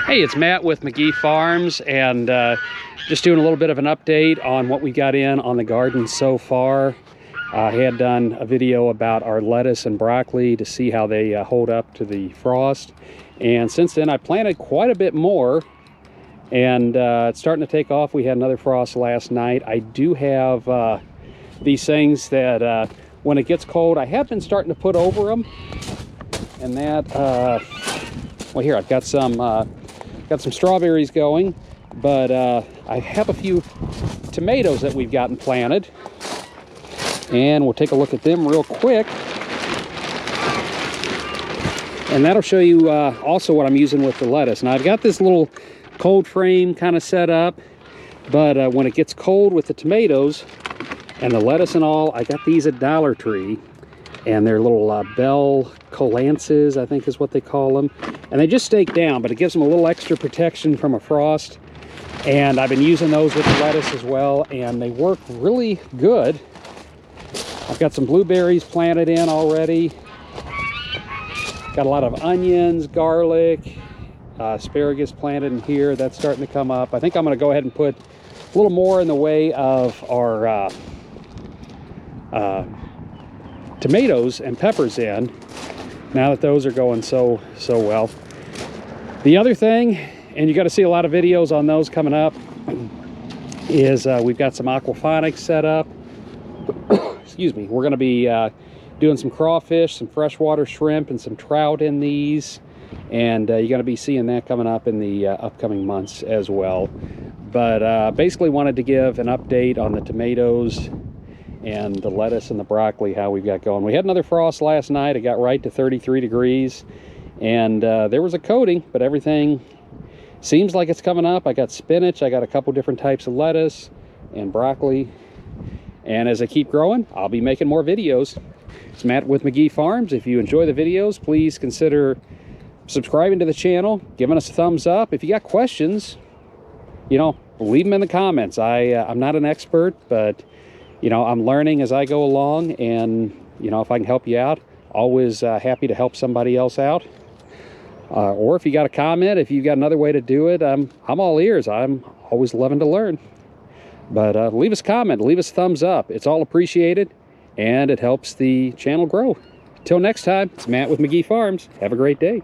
Hey, it's Matt with McGee Farms, and just doing a little bit of an update on what we got in on the garden so far. I had done a video about our lettuce and broccoli to see how they hold up to the frost, and since then I planted quite a bit more, and it's starting to take off. We had another frost last night. I do have these things that when it gets cold, I have been starting to put over them, and that well, here I've got some strawberries going, but I have a few tomatoes that we've gotten planted, and we'll take a look at them real quick, and that'll show you also what I'm using with the lettuce. Now I've got this little cold frame kind of set up, but when it gets cold with the tomatoes and the lettuce and all, I got these at Dollar Tree, and they're little bell colances, I think is what they call them, and they just stake down, but it gives them a little extra protection from a frost. And I've been using those with the lettuce as well, and they work really good. I've got some blueberries planted in already, got a lot of onions, garlic, asparagus planted in here. That's starting to come up. I think I'm going to go ahead and put a little more in the way of our tomatoes and peppers in, now that those are going so well. The other thing, and you got to see a lot of videos on those coming up, is we've got some aquaponics set up. Excuse me. We're going to be doing some crawfish, some freshwater shrimp, and some trout in these, and you're going to be seeing that coming up in the upcoming months as well. But basically wanted to give an update on the tomatoes and the lettuce and the broccoli, how we've got going. We had another frost last night. It got right to 33 degrees, and there was a coating, but everything seems like it's coming up. I got spinach, I got a couple different types of lettuce and broccoli, and as I keep growing, I'll be making more videos. It's Matt with McGee Farms. If you enjoy the videos, please consider subscribing to the channel, giving us a thumbs up. If you got questions, you know, leave them in the comments. I'm not an expert, but you know, I'm learning as I go along, and you know, if I can help you out, always happy to help somebody else out. Or if you got a comment, if you got another way to do it, I'm all ears. I'm always loving to learn. But leave us a comment, leave us a thumbs up. It's all appreciated, and it helps the channel grow. Till next time, it's Matt with McGee Farms. Have a great day.